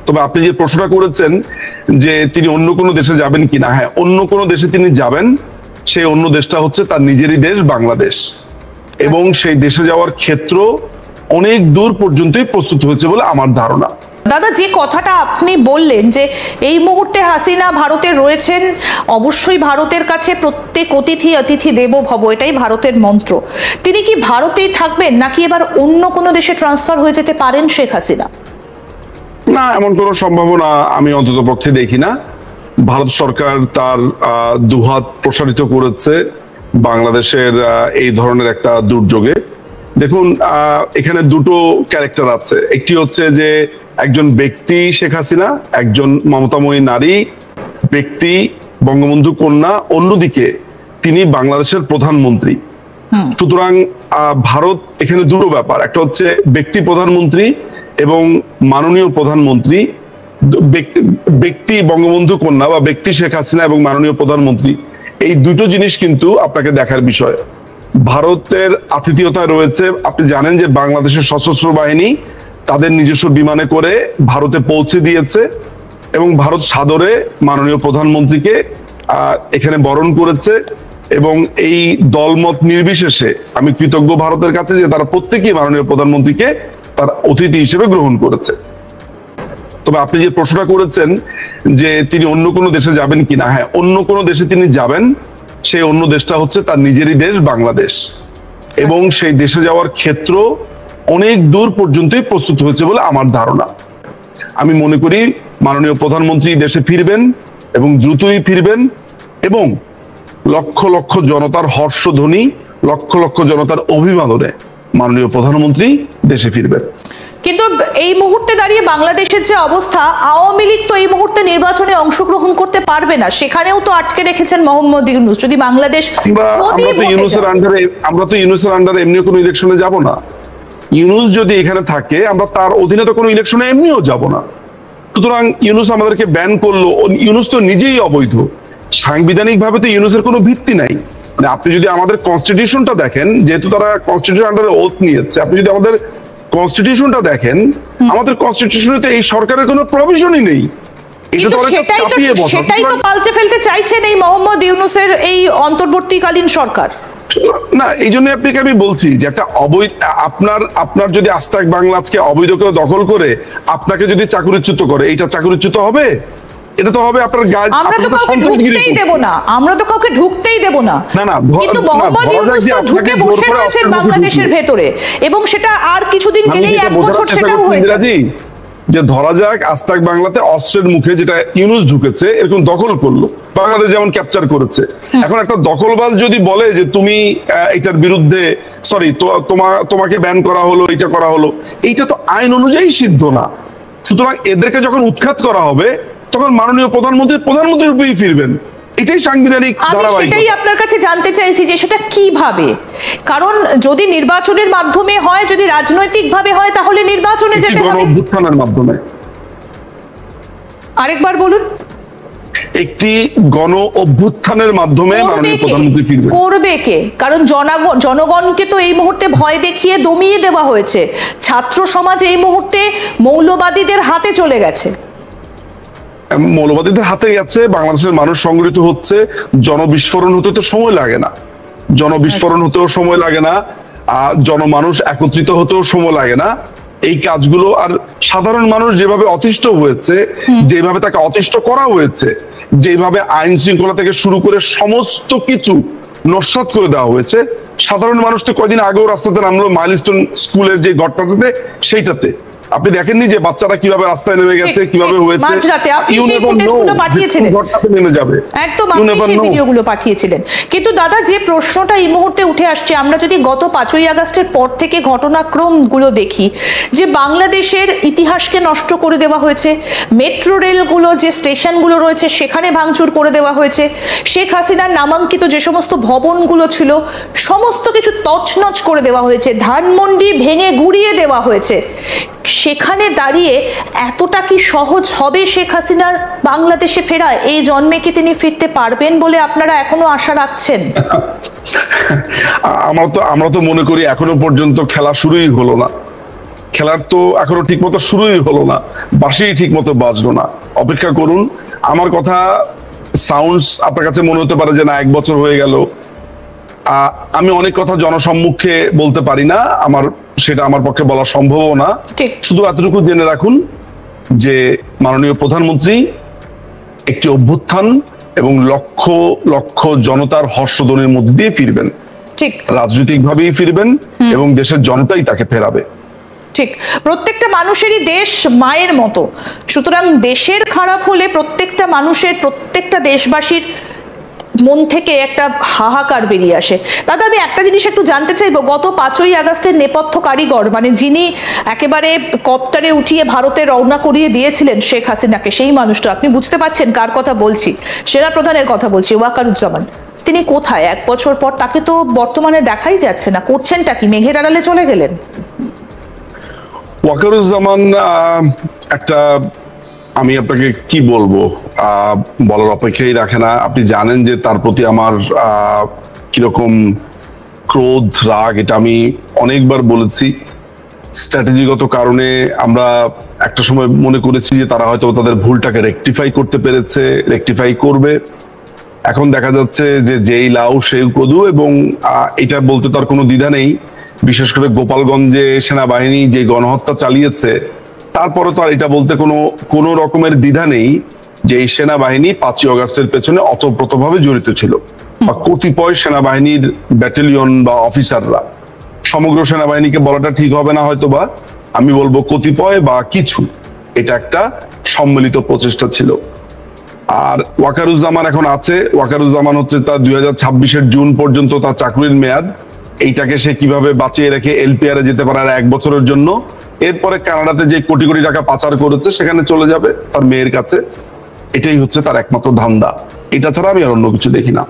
তবে আপনি যে প্রশ্নটা করেছেন যে তিনি অন্য কোনো দেশে যাবেন কিনা, হ্যাঁ, অন্য কোনো দেশে তিনি যাবেন। সেই অন্য দেশটা হচ্ছে তার নিজেরই দেশ বাংলাদেশ, এবং সেই দেশে যাওয়ার ক্ষেত্র অনেক দূর পর্যন্তই প্রস্তুত হয়েছে বলে আমার ধারণা। দাদা, যে কথাটা আপনি বললেন যে এই মুহূর্তে হাসিনা ভারতে রয়েছেন, অবশ্যই ভারতের কাছে প্রত্যেক অতিথি দেবো ভব, এটাই ভারতের মন্ত্র। তিনি কি ভারতেই থাকবেন নাকি এবার অন্য কোনো দেশে ট্রান্সফার হয়ে যেতে পারেন শেখ হাসিনা? না, এমন কোনো সম্ভাবনা আমি অন্তত পক্ষে দেখি না। ভারত সরকার তার দুহাত প্রসারিত করেছে বাংলাদেশের এই ধরনের একটা দুর্যোগে। দেখুন, এখানে দুটো ক্যারেক্টার আছে। একটি হচ্ছে যে একজন ব্যক্তি শেখ হাসিনা, একজন মমতাময়ী নারী ব্যক্তি, বঙ্গবন্ধু কন্যা, অন্যদিকে তিনি বাংলাদেশের প্রধানমন্ত্রী। সুতরাং ভারত এখানে দুটো ব্যাপার, একটা হচ্ছে ব্যক্তি প্রধানমন্ত্রী এবং মাননীয় প্রধানমন্ত্রী। ব্যক্তি বঙ্গবন্ধু কন্যা বা ব্যক্তি শেখ হাসিনা এবং মাননীয় প্রধানমন্ত্রী, এই দুটো জিনিস কিন্তু আপনাকে দেখার বিষয়। ভারতের আতিথেয়তা রয়েছে। আপনি জানেন যে বাংলাদেশের সশস্ত্র বাহিনী তাদের নিজস্ব বিমানে করে ভারতে পৌঁছে দিয়েছে, এবং ভারত সাদরে মাননীয় প্রধানমন্ত্রীকে এখানে বরণ করেছে। এবং এই দলমত নির্বিশেষে আমি কৃতজ্ঞ ভারতের কাছে যে তারা প্রত্যেকেই মাননীয় প্রধানমন্ত্রীকে তার অতিথি হিসেবে গ্রহণ করেছে। তবে আপনি যে প্রশ্নটা করেছেন যে তিনি অন্য কোনো দেশে যাবেন কিনা, হ্যাঁ, অন্য কোনো দেশে তিনি যাবেন। সেই অন্য দেশটা হচ্ছে তার নিজেরই দেশ বাংলাদেশ, এবং সেই দেশে যাওয়ার ক্ষেত্র অনেক দূর পর্যন্তই প্রস্তুত হয়েছে বলে আমার ধারণা। আমি মনে করি মাননীয় প্রধানমন্ত্রী দেশে ফিরবেন এবং দ্রুতই ফিরবেন, এবং লক্ষ লক্ষ জনতার হর্ষধ্বনি, লক্ষ লক্ষ জনতার অভিবাদনে মাননীয় প্রধানমন্ত্রী দেশে ফিরবেন। কিন্তু এই মুহূর্তে দাঁড়িয়ে বাংলাদেশের যে অবস্থা, আওয়ামী লীগ তো এই মুহূর্তে নির্বাচনে অংশগ্রহণ করতে পারবে না, সেখানেও তো আটকে রেখেছেন মোহাম্মদ ইউনূস। যদি বাংলাদেশ, আমরা তো ইউনূসের আন্ডারে এমনি কোনো ইলেকশনে যাব না। ইউনূস যদি এখানে থাকে, আমরা তার অধীনে তো কোনো ইলেকশনে এমনিও যাব না। সুতরাং ইউনূস আমাদেরকে ব্যান করলো, ইউনূস তো নিজেই অবৈধ। সাংবিধানিক ভাবে তো ইউনূসের কোনো ভিত্তি নাই। মানে আপনি যদি আমাদের কনস্টিটিউশনটা দেখেন, যেহেতু তারা কনস্টিটিউশন আন্ডারে ওথ নিয়েছে, আপনি যদি আমাদের কনস্টিটিউশনটা দেখেন, আমাদের কনস্টিটিউশনে তো এই সরকারের কোনো প্রভিশনই নেই। সেটাই তো পাল্টে ফেলতে চাইছেন এই মোহাম্মদ ইউনূসের এই অন্তর্বর্তীকালীন সরকার। না, এই জন্য আপনাকে আমি বলছি যে একটা অবৈধ, আপনার যদি আস্তাক বাংলা আজকে অবৈধ কেউ দখল করে আপনাকে যদি চাকরিচ্যুত করে, এইটা চাকরিচ্যুত হবে? এটা তো হবে আপনার গায়ে। আমরা তো কাউকে ঢুকতেই দেব না, আমরা তো কাউকে ঢুকতেই দেব না। কিন্তু মোহাম্মদ ইউনূস তো ঢুকে বসে রয়েছেন বাংলাদেশের ভেতরে, এবং সেটা আর কিছুদিন গেলেই 1 বছর সেটাও হয়ে যাবে। যে ধরা যাক আস্তাক বাংলাতে অস্ত্রের মুখে যেটা ইউনূস ঢুকেছে এরকম দখল করলো, বাংলাদেশ যেমন ক্যাপচার করেছে। এখন একটা দখলবাজ যদি বলে যে তুমি এটার বিরুদ্ধে, সরি, তোমাকে ব্যান করা হলো, এটা করা হলো, এইটা তো আইন অনুযায়ী সিদ্ধ না। সুতরাং এদেরকে যখন উৎখাত করা হবে, তখন মাননীয় প্রধানমন্ত্রী রূপেই ফিরবেন। এটাই সাংবিধানিক ধারাবাহিকতা। সেটাই আপনার কাছে জানতে চাইছি যে সেটা কিভাবে, কারণ যদি নির্বাচনের মাধ্যমে হয়, যদি রাজনৈতিক ভাবে হয়, তাহলে নির্বাচনে যেতে হবে। গণঅভ্যুত্থানের মাধ্যমে। আরেকবার বলুন। একটি গণ অভ্যুত্থানের মাধ্যমে মাননীয় প্রধানমন্ত্রী ফিরবেন। করবে কে? কারণ জনগণকে তো এই মুহূর্তে ভয় দেখিয়ে দমিয়ে দেওয়া হয়েছে। ছাত্র সমাজ এই মুহূর্তে মৌলবাদীদের হাতে চলে গেছে। মৌলবাদীদের হাতে গেছে, বাংলাদেশের মানুষ সংগঠিত হচ্ছে। জনবিস্ফোরণ হতে তো সময় লাগে না, জনবিস্ফোরণ হতেও সময় লাগে না, জনমানুষ একত্রিত হতেও সময় লাগে না। এই কাজগুলো, আর সাধারণ মানুষ যেভাবে অতিষ্ঠ হয়েছে, যেভাবে তাকে অতিষ্ঠ করা হয়েছে, যেভাবে আইন শৃঙ্খলা থেকে শুরু করে সমস্ত কিছু নস্যাৎ করে দেওয়া হয়েছে, সাধারণ মানুষ তো কয়দিন আগেও রাস্তাতে নামলো মাইলস্টোন স্কুলের যে ঘটনাটাতে, সেইটাতে আপনি দেখেননি যে বাচ্চারা কিভাবে রাস্তায় নেমে গেছে, কিভাবে হয়েছে। কিন্তু দাদা, যে প্রশ্নটা এই মুহূর্তে উঠে আসছে, আমরা যদি গত 5ই আগস্টের পর থেকে ঘটনাক্রম গুলো দেখি, যে বাংলাদেশের ইতিহাসকে নষ্ট করে দেওয়া হয়েছে, মেট্রো রেলগুলো যে স্টেশনগুলো রয়েছে সেখানে ভাঙচুর করে দেওয়া হয়েছে, শেখ হাসিনার নামাঙ্কিত যে সমস্ত ভবনগুলো ছিল সমস্ত কিছু তছনছ করে দেওয়া হয়েছে, ধানমন্ডি ভেঙে গুড়িয়ে দেওয়া হয়েছে। সেখানে দাঁড়িয়ে এতটা কি সহজ হবে শেখ হাসিনার বাংলাদেশে ফেরা? এই জন্মে কি তিনি ফিরতে পারবেন বলে আপনারা এখনো আশা রাখছেন? আমরা তো মনে করি এখনো পর্যন্ত খেলা শুরুই হলো না। খেলার তো এখনো ঠিক মতো শুরুই হলো না, বাঁশি ঠিক মতো বাজলো না। অপেক্ষা করুন। আমার কথা সাউন্ডস আপনার কাছে মনে হতে পারে যে না 1 বছর হয়ে গেল। আমি অনেক কথা জনসম্মুখে বলতে পারি না, সেটা আমার পক্ষে বলা সম্ভবও না। শুধু এতটুকু জেনে রাখুন যে মাননীয় প্রধানমন্ত্রী একটি অভ্যুত্থান এবং লক্ষ লক্ষ জনতার হর্ষধ্বনির মধ্যে দিয়ে ফিরবেন, ঠিক রাজনৈতিকভাবেই ফিরবেন এবং দেশের জনতাই তাকে ফেরাবে। ঠিক, প্রত্যেকটা মানুষেরই দেশ মায়ের মতো, সুতরাং দেশের খারাপ হলে প্রত্যেকটা মানুষের, প্রত্যেকটা দেশবাসীর মন থেকে একটা হাহাকার বেরিয়ে আসে। দাদা, আমি একটা জিনিস একটু জানতে চাইবো, গত 5ই আগস্টের নেপথ্য কারিগর, মানে যিনি একেবারে কপ্টারে উঠিয়ে ভারতে রওনা করিয়ে দিয়েছিলেন শেখ হাসিনাকে, সেই মানুষটা, আপনি বুঝতে পারছেন কার কথা বলছি? সেনাপ্রধানের কথা বলছি, ওয়াকারুজ্জামান। তিনি কোথায়? 1 বছর পর তাকে তো বর্তমানে দেখাই যাচ্ছে না। করছেনটা কি? মেঘের আড়ালে চলে গেলেন? ওয়াকারুজ্জামান একটা, আমি আপনাকে কি বলবো, বলার অপেক্ষাই রাখে না। আপনি জানেন যে তার প্রতি আমার কিরকম ক্রোধ, রাগ, এটা আমি অনেকবার বলেছি। স্ট্র্যাটেজিগত কারণে আমরা একটা সময় মনে করেছি যে তারা হয়তো তাদের ভুলটাকে রেকটিফাই করতে পেরেছে, রেকটিফাই করবে। এখন দেখা যাচ্ছে যে যেই লাউ সেই কদু, এবং এটা বলতে তার কোনো দ্বিধা নেই। বিশেষ করে গোপালগঞ্জে সেনাবাহিনী যে গণহত্যা চালিয়েছে, তারপরে তো আর এটা বলতে কোনো রকমের দ্বিধা নেই যে এই সেনাবাহিনী 5ই আগস্টের পেছনে অতপ্রতভাবে জড়িত ছিল, বা কতিপয় সেনাবাহিনীর ব্যাটালিয়ন বা অফিসাররা। সমগ্র সেনাবাহিনীকে বলাটা ঠিক হবে না হয়তো, বা আমি বলবো কতিপয় বা কিছু। এটা একটা সম্মিলিত প্রচেষ্টা ছিল। আর ওয়াকারুজ্জামান এখন আছে, ওয়াকারুজ্জামান হচ্ছে তার 2026-এর জুন পর্যন্ত তার চাকরির মেয়াদ। এইটাকে সে কিভাবে বাঁচিয়ে রেখে এলপিআর এ যেতে পারে আর 1 বছরের জন্য। এরপরে কানাডাতে যে কোটি কোটি টাকা পাচার করেছে সেখানে চলে যাবে তার মেয়ের কাছে। এটাই হচ্ছে তার একমাত্র ধান্দা। এটা ছাড়া আমি আর অন্য কিছু দেখি না।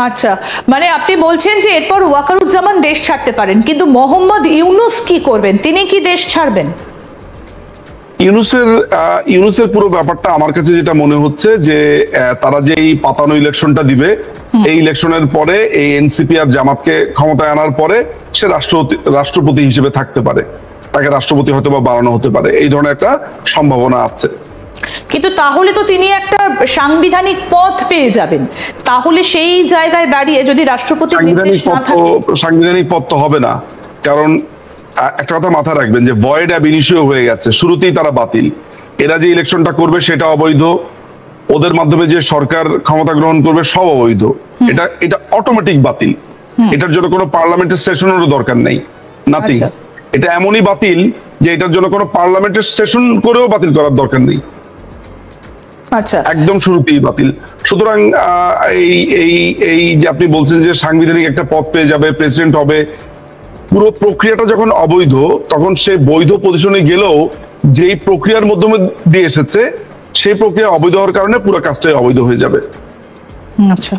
আচ্ছা, মানে আপনি বলছেন যে এরপর ওয়াকারুজ্জামান দেশ ছাড়তে পারেন, কিন্তু মোহাম্মদ ইউনূস কি করবেন? তিনি কি দেশ ছাড়বেন? ইউনূসের পুরো ব্যাপারটা আমার কাছে যেটা মনে হচ্ছে যে তারা যে এই পাতানো ইলেকশনটা দিবে, এই ইলেকশনের পরে এই এনসিপি আর জামাতকে ক্ষমতায় আনার পরে সে রাষ্ট্রপতি হিসেবে থাকতে পারে, তাকে রাষ্ট্রপতি হয়তো বা বানানো হতে পারে, এই ধরনের একটা সম্ভাবনা আছে। কিন্তু তাহলে তো তিনি একটা সাংবিধানিক পদ পেয়ে যাবেন, তাহলে সেই জায়গায় দাঁড়িয়ে যদি রাষ্ট্রপতি সাংবিধানিক পদ তো হবে না, কারণ একটা কথা মাথায় রাখবেন যে ভয়েড অ্যাব ইনিশিও হয়ে গেছে, শুরুতেই তারা বাতিল। এরা যে ইলেকশনটা করবে সেটা অবৈধ, ওদের মাধ্যমে যে সরকার ক্ষমতা গ্রহণ করবে সব অবৈধ। এটা অটোমেটিক বাতিল। এটার জন্য কোনো পার্লামেন্টের সেশনেরও দরকার নেই, নাথিং। এটা এমনই বাতিল যে এটার জন্য কোনো পার্লামেন্টের সেশন করেও বাতিল করার দরকার নেই। আচ্ছা, একদম শুরুতেই বাতিল। সুতরাং এই যে আপনি বলছেন যে সাংবিধানিক একটা পদ পেয়ে যাবে, প্রেসিডেন্ট হবে, পুরো প্রক্রিয়াটা যখন অবৈধ, তখন সে বৈধ পজিশনে গেলেও যেই প্রক্রিয়ার মাধ্যমে দিয়ে এসেছে সেই প্রক্রিয়া অবৈধ হওয়ার কারণে পুরো কাজটাই অবৈধ হয়ে যাবে। আচ্ছা,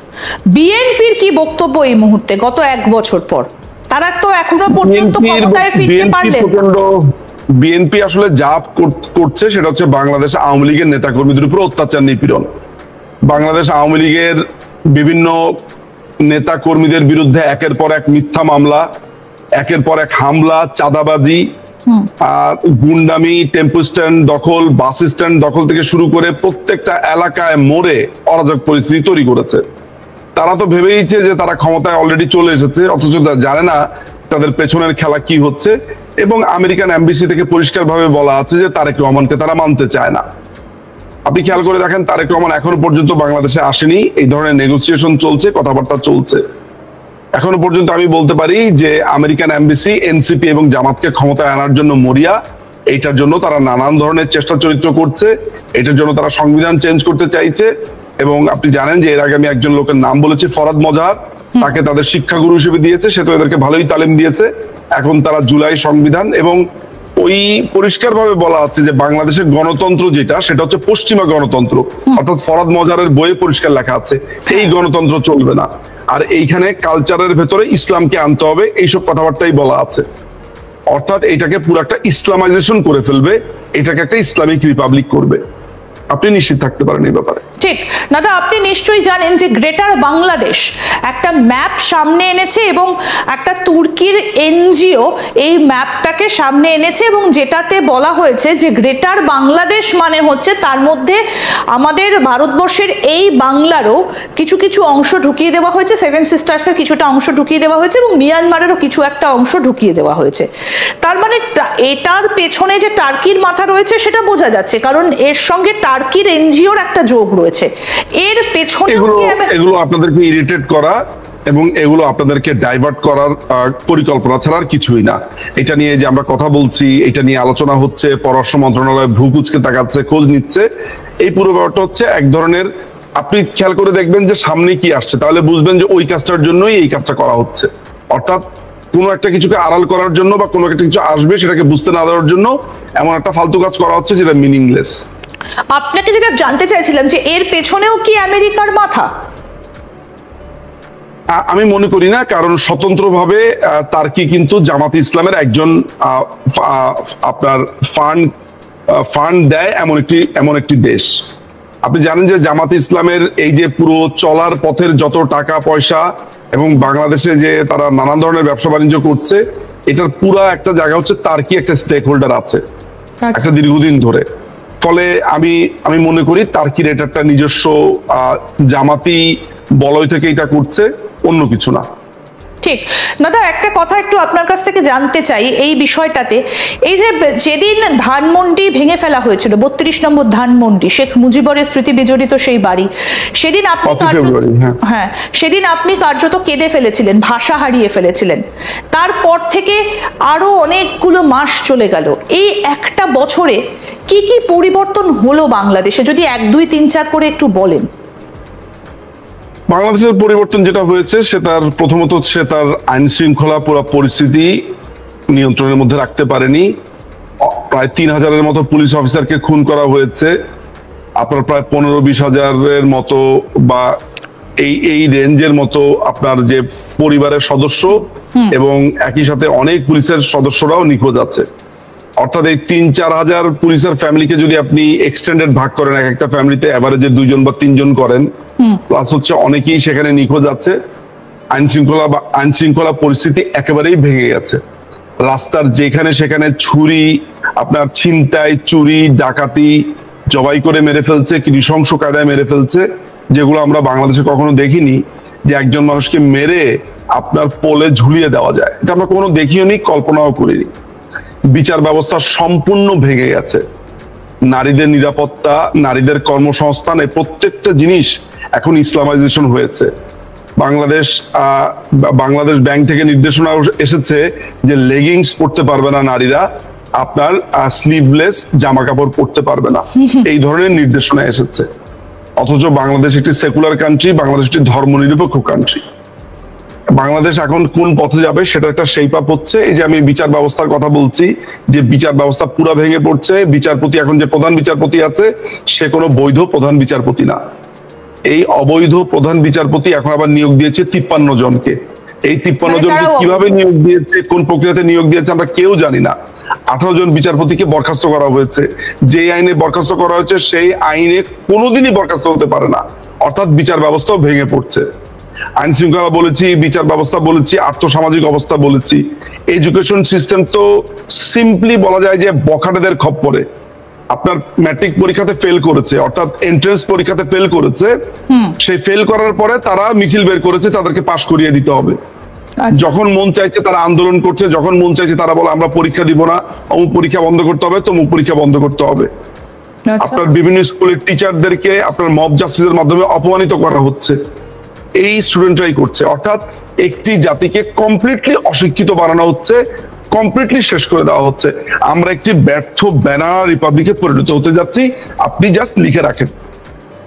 বিএনপির কি বক্তব্য এই মুহূর্তে, গত 1 বছর পর? তারা তো এখনো পর্যন্ত ক্ষমতায় ফিরতে পারলেন না। বিএনপি আসলে যা করছে সেটা হচ্ছে বাংলাদেশ আওয়ামী লীগের নেতাকর্মীদের উপর অত্যাচার, নিপীড়ন। বাংলাদেশ আওয়ামী লীগের বিভিন্ন নেতা কর্মীদের বিরুদ্ধে একের পর এক মিথ্যা মামলা, একের পর এক হামলা, চাঁদাবাজি, গুন্ডামি, টেম্পো স্ট্যান্ড দখল, বাস স্ট্যান্ড দখল থেকে শুরু করে প্রত্যেকটা এলাকায় মোড়ে অরাজক পরিস্থিতি তৈরি করেছে। তারা তো ভেবেইছে যে তারা ক্ষমতায় অলরেডি চলে এসেছে, অথচ জানে না তাদের পেছনের খেলা কি হচ্ছে। এবং আমেরিকান এমবিসি থেকে পরিষ্কারভাবে বলা আছে যে তারেক রহমানকে তারা মানতে চায় না। আপনি খেয়াল করে দেখেন, তারেক রহমান এখনো পর্যন্ত বাংলাদেশে আসেনি। এই ধরনের নেগোসিয়েশন চলছে, কথাবার্তা চলছে। এখনো পর্যন্ত আমি বলতে পারি যে আমেরিকান এমবিসি এনসিপি এবং জামাতকে ক্ষমতায় আনার জন্য মরিয়া। এইটার জন্য তারা নানান ধরনের চেষ্টা চরিত্র করছে, এটার জন্য তারা সংবিধান চেঞ্জ করতে চাইছে। এবং আপনি জানেন যে এর আগে আমি একজন লোকের নাম বলেছি, ফরাদ মজাহার, তাকে তাদের শিক্ষাগুরু হিসেবে দিয়েছে, সে তো এদেরকে ভালোই তালিম দিয়েছে। এখন তারা জুলাই সংবিধান, এবং ওই পরিষ্কার ভাবে বলা আছে যে বাংলাদেশের গণতন্ত্র যেটা, সেটা হচ্ছে পশ্চিমা গণতন্ত্র। অর্থাৎ ফরাদ মজাহারের বইয়ে পরিষ্কার লেখা আছে এই গণতন্ত্র চলবে না, আর এইখানে কালচারের ভেতরে ইসলামকে আনতে হবে, এইসব কথাবার্তাই বলা আছে। অর্থাৎ এটাকে পুরো একটা ইসলামাইজেশন করে ফেলবে, এটাকে একটা ইসলামিক রিপাবলিক করবে। আপনি নিশ্চিত থাকতে পারেন এই ব্যাপারে। ঠিক দাদা, আপনি নিশ্চয়ই জানেন যে গ্রেটার বাংলাদেশ একটা ম্যাপ সামনে এনেছে এবং একটা তুর্কির এনজিও এই ম্যাপটাকে সামনে এনেছে এবং যেটাতে বলা হয়েছে যে গ্রেটার বাংলাদেশ মানে হচ্ছে তার মধ্যে আমাদের ভারতবর্ষের এই বাংলারও কিছু কিছু অংশ ঢুকিয়ে দেওয়া হয়েছে, সেভেন সিস্টার্সের কিছুটা অংশ ঢুকিয়ে দেওয়া হয়েছে এবং মিয়ানমারেরও কিছু একটা অংশ ঢুকিয়ে দেওয়া হয়েছে। তার মানে এটার পেছনে যে টার্কির মাথা রয়েছে সেটা বোঝা যাচ্ছে, কারণ এর সঙ্গে টার্কির এনজিওর একটা যোগ রয়েছে। এর পেছনে এগুলো আপনাদেরকে ইরিটেট করা এবং এগুলো আপনাদেরকে ডাইভার্ট করার পরিকল্পনা ছাড়া আর কিছুই না। এটা নিয়ে যে আমরা কথা বলছি, এটা নিয়ে আলোচনা হচ্ছে, পররাষ্ট্র মন্ত্রণালয় ভ্রু কুঁচকে তাকাচ্ছে, খোঁজ নিচ্ছে, এই পুরো ব্যাপারটা হচ্ছে এক ধরনের, আপনি খেয়াল করে দেখবেন যে সামনে কি আসছে, তাহলে বুঝবেন যে ওই কাজটার জন্যই এই কাজটা করা হচ্ছে। অর্থাৎ কোনো একটা কিছুকে আড়াল করার জন্য বা কোনো একটা কিছু আসবে সেটাকে বুঝতে না দেওয়ার জন্য এমন একটা ফালতু কাজ করা হচ্ছে যেটা মিনিংলেস। আপনাকে যেটা জানতে চাইছিলাম যে এর পেছনেও কি আমেরিকার মাথা? আমি মনে করি না, কারণ স্বতন্ত্রভাবে তার্কি কিন্তু জামাত ইসলামের একজন আপনার ফান্ড দেয় এমন একটি দেশ। আপনি জানেন যে জামাত ইসলামের এই যে পুরো চলার পথের যত টাকা পয়সা এবং বাংলাদেশে যে তারা নানান ধরনের ব্যবসা বাণিজ্য করছে, এটার পুরা একটা জায়গা হচ্ছে তার্কি একটা স্টেক হোল্ডার আছে একটা দীর্ঘদিন ধরে। ফলে আমি মনে করি তার্কির এটা একটা নিজস্ব জামাতি বলয় থেকে এটা করছে, অন্য কিছু না। ঠিক দাদা, একটা কথা একটু আপনার কাছ থেকে জানতে চাই এই বিষয়টাতে। এই যে যেদিন ধানমন্ডি ভেঙে ফেলা হয়েছিল, 32 নম্বর ধানমন্ডি, শেখ মুজিবরের স্মৃতি বিজড়িত সেই বাড়ি, সেদিন আপনি কার্যত কেঁদে ফেলেছিলেন, ভাষা হারিয়ে ফেলেছিলেন। তারপর থেকে আরো অনেকগুলো মাস চলে গেল। এই একটা বছরে কি কি পরিবর্তন হলো বাংলাদেশে, যদি 1, 2, 3, 4 করে একটু বলেন। বাংলাদেশের পরিবর্তন যেটা হয়েছে সেটার প্রথমত হচ্ছে তার আইন শৃঙ্খলা পুরো পরিস্থিতি নিয়ন্ত্রণের মধ্যে রাখতে পারেনি। প্রায় 3000-এর মতো পুলিশ অফিসারকে খুন করা হয়েছে। আপনার প্রায় 15-20 হাজারের মতো বা এই রেঞ্জের মতো আপনার যে পরিবারের সদস্য এবং একই সাথে অনেক পুলিশের সদস্যরাও নিখোঁজ আছে। অর্থাৎ এই 3-4 হাজার পুলিশের ফ্যামিলিকে যদি আপনি এক্সটেন্ডেড ভাগ করেন, এক একটা ফ্যামিলিতে এভারেজে 2 জন বা 3 জন করেন, প্লাস হচ্ছে অনেকেই সেখানে নিখোঁজ আছে। আইন শৃঙ্খলা পরিস্থিতি একেবারেই ভেঙে গেছে। রাস্তার যেখানে সেখানে ছুরি, আপনার ছিনতাই, চুরি, ডাকাতি, জবাই করে মেরে ফেলছে, নৃশংস কায়দায় মেরে ফেলছে, যেগুলো আমরা বাংলাদেশে কখনো দেখিনি। যে একজন মানুষকে মেরে আপনার পোলে ঝুলিয়ে দেওয়া যায়, এটা আমরা কখনো দেখিও নি, কল্পনাও করিনি। বিচার ব্যবস্থা সম্পূর্ণ ভেঙে গেছে। নারীদের নিরাপত্তা, নারীদের কর্মসংস্থান, এই প্রত্যেকটা জিনিস এখন ইসলামাইজেশন হয়েছে। বাংলাদেশ ব্যাংক থেকে নির্দেশনা এসেছে যে লেগিংস পরতে পারবে না নারীরা, আপনার স্লিভলেস জামা কাপড় পরতে পারবে না, এই ধরনের নির্দেশনা এসেছে। অথচ বাংলাদেশ একটি সেকুলার কান্ট্রি, বাংলাদেশ একটি ধর্মনিরপেক্ষ কান্ট্রি। বাংলাদেশ এখন কোন পথে যাবে সেটা একটা শেপ আপ হচ্ছে। এই যে আমি বিচার ব্যবস্থার কথা বলছি, যে বিচার ব্যবস্থা পুরো ভেঙে পড়ছে। বিচারপতি, এখন যে প্রধান বিচারপতি আছে সে কোনো বৈধ প্রধান বিচারপতি না। এই অবৈধ প্রধান বিচারপতি এখন আবার নিয়োগ দিয়েছে 53 জনকে। এই 53 জনকে কিভাবে নিয়োগ দিয়েছে, কোন প্রক্রিয়াতে নিয়োগ দিয়েছে আমরা কেউ জানি না। 18 জন বিচারপতিকে বরখাস্ত করা হয়েছে। যে আইনে বরখাস্ত করা হয়েছে সেই আইনে কোনোদিনই বরখাস্ত হতে পারে না। অর্থাৎ বিচার ব্যবস্থাও ভেঙে পড়ছে। আইন শৃঙ্খলা বলেছি, বিচার ব্যবস্থা বলেছি, আর্থসামাজিক অবস্থা বলেছি। এডুকেশন সিস্টেম তো সিম্পলি বলা যায় যে বখাটেদের খপ্পরে। আপনার ম্যাট্রিক পরীক্ষাতে ফেল করেছে, অর্থাৎ এন্ট্রান্স পরীক্ষাতে ফেল করেছে, সেই ফেল করার পরে তারা মিছিল বের করেছে তাদেরকে পাশ করিয়ে দিতে হবে। যখন মন চাইছে তারা আন্দোলন করছে, যখন মন চাইছে তারা বলে আমরা পরীক্ষা দিব না, অমুক পরীক্ষা বন্ধ করতে হবে, তমুক পরীক্ষা বন্ধ করতে হবে। আপনার বিভিন্ন স্কুলের টিচারদেরকে আপনার মব জাস্টিসের মাধ্যমে অপমানিত করা হচ্ছে, এই স্টুডেন্টরাই করছে। অর্থাৎ একটি জাতিকে কমপ্লিটলি অশিক্ষিত বানানো হচ্ছে, কমপ্লিটলি শেষ করে দেওয়া হচ্ছে। আমরা একটি ব্যর্থ ব্যানানা রিপাবলিকে পরিণত হতে যাচ্ছি, আপনি জাস্ট লিখে রাখেন।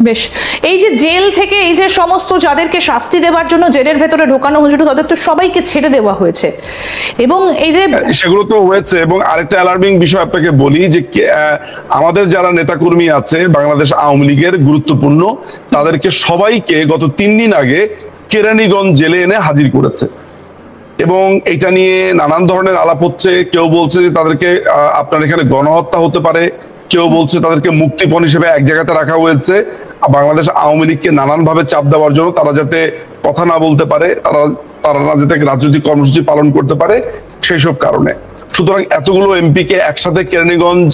বেশ, এই যে জেল থেকে এই যে সমস্ত যাদেরকে শাস্তি দেওয়ার জন্য জেলের ভেতরে ঢোকানো হয়েছিল তাদের তো সবাইকে ছেড়ে দেওয়া হয়েছে, এবং এই যে সেগুলো তো হয়েছে। এবং আরেকটা অ্যালার্মিং বিষয় আপনাকে বলি যে আমাদের যারা নেতাকর্মী আছে বাংলাদেশ আওয়ামী লীগের গুরুত্বপূর্ণ, তাদেরকে সবাইকে গত 3 দিন আগে কেরানীগঞ্জ জেলে এনে হাজির করেছে। এবং এটা নিয়ে নানান ধরনের আলাপ হচ্ছে। কেউ বলছে যে তাদেরকে আপনার এখানে গণহত্যা হতে পারে, কেউ বলছে তাদেরকে মুক্তিপণ হিসেবে এক জায়গাতে রাখা হয়েছে বাংলাদেশ আওয়ামী লীগকে নানান ভাবে চাপ দেওয়ার জন্য, তারা যাতে কথা না বলতে পারে, তারা না যাতে রাজনৈতিক কর্মসূচি পালন করতে পারে সেই সব কারণে। সুতরাং এতগুলো এমপি কে একসাথে কেরানীগঞ্জ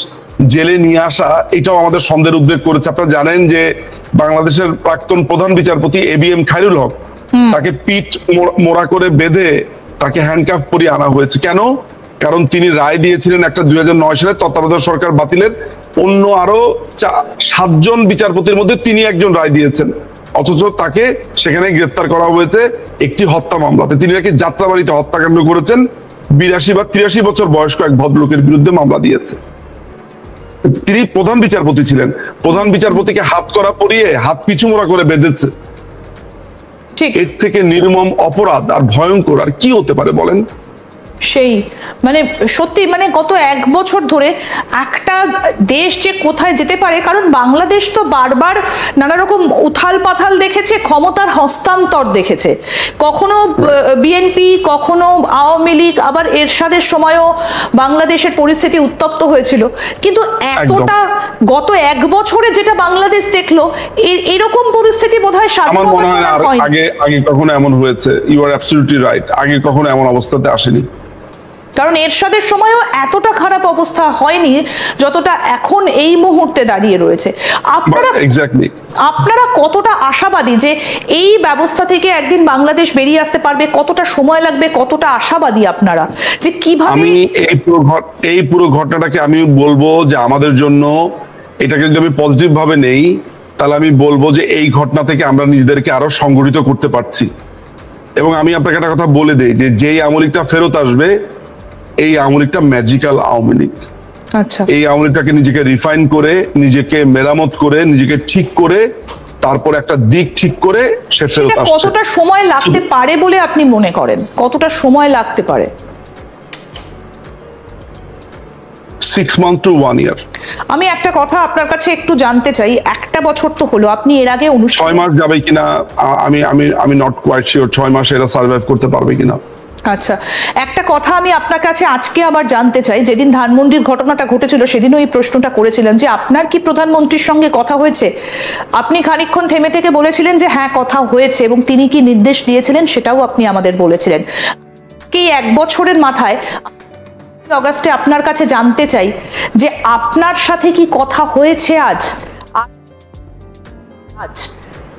জেলে নিয়ে আসা এটাও আমাদের সন্দেহের উদ্বেগ করেছে। আপনারা জানেন যে বাংলাদেশের প্রাক্তন প্রধান বিচারপতি ABM খায়রুল হক, তাকে পিঠ মোড়া করে বেঁধে তাকে হ্যান্ডকাফ পরিয়ে আনা হয়েছে। কেন? কারণ তিনি রায় দিয়েছিলেন একটা 2009 সালে তত্ত্বাবধায়ক সরকার বাতিলের, অন্য আরো 7 জন বিচারপতির মধ্যে তিনি একজন রায় দিয়েছেন, অথচ তাকে সেখানে গ্রেফতার করা হয়েছে একটি হত্যা মামলাতে। তিনি নাকি যাত্রাবাড়িতে হত্যাকাণ্ড করেছেন, 82 বা 83 বছর বয়স্ক এক ভদ্রলোকের বিরুদ্ধে মামলা দিয়েছে। তিনি প্রধান বিচারপতি ছিলেন, প্রধান বিচারপতিকে হাত করা পরিয়ে হাত পিছু মোড়া করে বেঁধেছে। এর থেকে নির্মম অপরাধ আর ভয়ঙ্কর আর কি হতে পারে বলেন? সেই মানে সত্যি মানে গত 1 বছর ধরে একটা দেশ যে কোথায় যেতে পারে, কারণ বাংলাদেশ তো বারবার নানা রকম উথাল পাথাল দেখেছে, ক্ষমতার হস্তান্তর দেখেছে, কখনো বিএনপি, কখনো আওয়ামী লীগ, আবার এরশাদের সময়ও বাংলাদেশের পরিস্থিতি উত্তপ্ত হয়েছিল। কিন্তু এতটা গত 1 বছরে যেটা বাংলাদেশ দেখলো, এরকম পরিস্থিতি বোধহয় আমার মনে হয় আগে কখনো এমন হয়েছে। ইউ আর অ্যাবসলিউটলি রাইট, আগে কখনো এমন অবস্থাতে আসেনি। কারণ এরশাদের সময়ও এতটা খারাপ অবস্থা হয়নি যতটা এখন এই মুহূর্তে দাঁড়িয়ে রয়েছে। আপনারা কতটা আশাবাদী যে এই ব্যবস্থা থেকে একদিন বাংলাদেশ বেরিয়ে আসতে পারবে? কতটা সময় লাগবে? কতটা আশাবাদী আপনারা যে কিভাবে? আমি এই পুরো ঘটনাটাকে আমি বলবো যে আমাদের জন্য এটাকে যদি আমি পজিটিভ ভাবে নেই, তাহলে আমি বলবো যে এই ঘটনা থেকে আমরা নিজেদেরকে আরো সংগঠিত করতে পারছি। এবং আমি আপনাকে একটা কথা বলে দেই যে যেই আওয়ামী লীগটা ফেরত আসবে, এই আওয়ামী লীগটা ম্যাজিক্যাল আওয়ামী লীগ। আচ্ছা, এই আওয়ামী লীগটাকে নিজেকে রিফাইন করে, নিজেকে মেরামত করে, নিজেকে ঠিক করে, তারপর একটা দিক ঠিক করে সে ফেরত আসছে। কতটা সময় লাগতে পারে বলে আপনি মনে করেন? কতটা সময় লাগতে পারে? 6 months to 1 year। আমি একটা কথা আপনার কাছে একটু জানতে চাই, 1 বছর তো হলো, আপনি এর আগে 6 মাস যাবে কিনা আমি নট কোয়াইট শিওর, 6 মাস এরা সার্ভাইভ করতে পারবে কিনা। আচ্ছা, একটা কথা আমি আপনার কাছে আজকে আবার জানতে চাই, যেদিন ধানমন্ডির ঘটনাটা ঘটেছিল সেদিনও এই প্রশ্নটা করেছিলেন যে আপনার কি প্রধানমন্ত্রীর সঙ্গে কথা হয়েছে? আপনি খানিকক্ষণ থেমে থেকে বলেছিলেন যে হ্যাঁ কথা হয়েছে, এবং তিনি কি নির্দেশ দিয়েছিলেন সেটাও আপনি আমাদের বলেছিলেন। এই 1 বছরের মাথায় অগাস্টে আপনার কাছে জানতে চাই যে আপনার সাথে কি কথা হয়েছে আজ?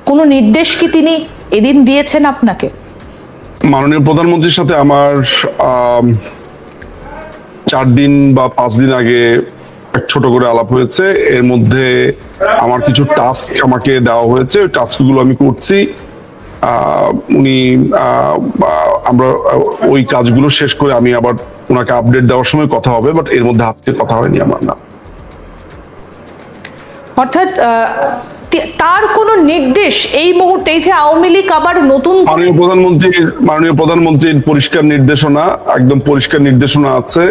কোনো নির্দেশ কি তিনি এদিন দিয়েছেন আপনাকে? মাননীয় প্রধানমন্ত্রীর সাথে আমার 4 দিন বা 5 দিন আগে এক ছোট করে আলাপ হয়েছে। এর মধ্যে আমার কিছু টাস্ক আমাকে দেওয়া হয়েছে, ওই টাস্কগুলো আমি করছি। আমরা ওই কাজগুলো শেষ করে আমি আবার ওনাকে আপডেট দেওয়ার সময় কথা হবে, বাট এর মধ্যে আজকে কথা হয়নি আমার। না, অর্থাৎ তার কোন নির্দেশ এই মুহূর্তে যে আওয়ামী লীগ আবার নতুন মাননীয় প্রধানমন্ত্রীর পরিষ্কার নির্দেশনা, একদম পরিষ্কার নির্দেশনা আছে।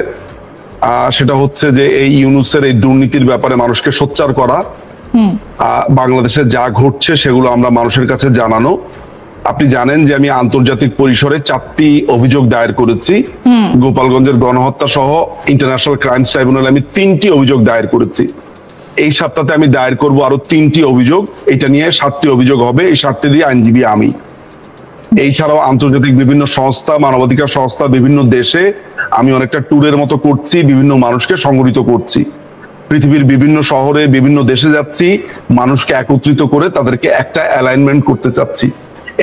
সেটা হচ্ছে যে এই ইউনূসের এই দুর্নীতির ব্যাপারে মানুষকে সোচ্চার করা, বাংলাদেশে যা ঘটছে সেগুলো আমরা মানুষের কাছে জানানো। আপনি জানেন যে আমি আন্তর্জাতিক পরিসরে 4টি অভিযোগ দায়ের করেছি। গোপালগঞ্জের গণহত্যা সহ ইন্টারন্যাশনাল ক্রাইমস ট্রাইব্যুনালে আমি 3টি অভিযোগ দায়ের করেছি। এই সপ্তাহে আমি দায়ের করব আরো 3টি অভিযোগ। এটা নিয়ে 7টি অভিযোগ হবে। এই 7টিরই আইনজীবী আমি। এই ছাড়াও আন্তর্জাতিক বিভিন্ন সংস্থা, মানবাধিকার সংস্থা, বিভিন্ন দেশে আমি অনেকটা ট্যুরের মতো করছি, বিভিন্ন মানুষকে সংগঠিত করছি। পৃথিবীর বিভিন্ন শহরে, বিভিন্ন দেশে যাচ্ছি, মানুষকে একত্রিত করে তাদেরকে একটা অ্যালাইনমেন্ট করতে চাচ্ছি।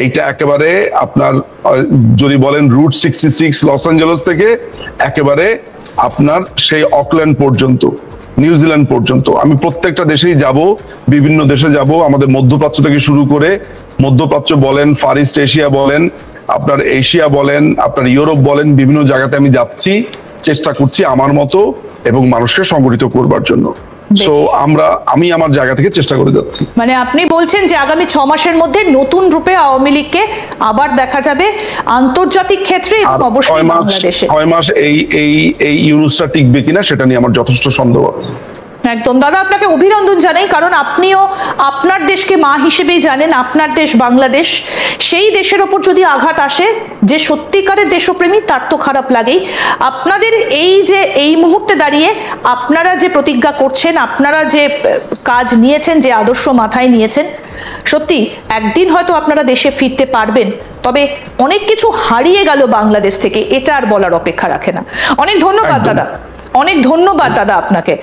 এইটা একেবারে আপনার যদি বলেন রুট 66 লস অ্যাঞ্জেলস থেকে একেবারে আপনার সেই অকল্যান্ড পর্যন্ত, নিউজিল্যান্ড পর্যন্ত আমি প্রত্যেকটা দেশেই যাব, বিভিন্ন দেশে যাব। আমাদের মধ্যপ্রাচ্য থেকে শুরু করে, মধ্যপ্রাচ্য বলেন, ফার ইস্ট এশিয়া বলেন, আপনার এশিয়া বলেন, আপনার ইউরোপ বলেন, বিভিন্ন জায়গাতে আমি যাচ্ছি, চেষ্টা করছি আমার মতো এবং মানুষকে সংগঠিত করবার জন্য। সো আমি আমার জায়গা থেকে চেষ্টা করে যাচ্ছি। মানে আপনি বলছেন যে আগামী 6 মাসের মধ্যে নতুন রূপে আওয়ামী লীগকে আবার দেখা যাবে আন্তর্জাতিক ক্ষেত্রে এবং অবশ্যই বাংলাদেশে। 6 মাস এই ইউনুসটা টিকবে কিনা সেটা নিয়ে আমার যথেষ্ট সন্দেহ আছে। একদম দাদা, আপনাকে অভিনন্দন জানাই, কারণ আপনিও আপনার দেশকে মা হিসেবেই জানেন। আপনার দেশ বাংলাদেশ, সেই দেশের ওপর যদি আঘাত আসে, যে সত্যিকারের দেশপ্রেমী তার তো খারাপ লাগেই। আপনাদের এই যে এই মুহূর্তে দাঁড়িয়ে আপনারা যে প্রতিজ্ঞা করছেন, আপনারা যে কাজ নিয়েছেন, যে আদর্শ মাথায় নিয়েছেন, সত্যি একদিন হয়তো আপনারা দেশে ফিরতে পারবেন। তবে অনেক কিছু হারিয়ে গেল বাংলাদেশ থেকে, এটা আর বলার অপেক্ষা রাখে না। অনেক ধন্যবাদ দাদা, অনেক ধন্যবাদ দাদা আপনাকে।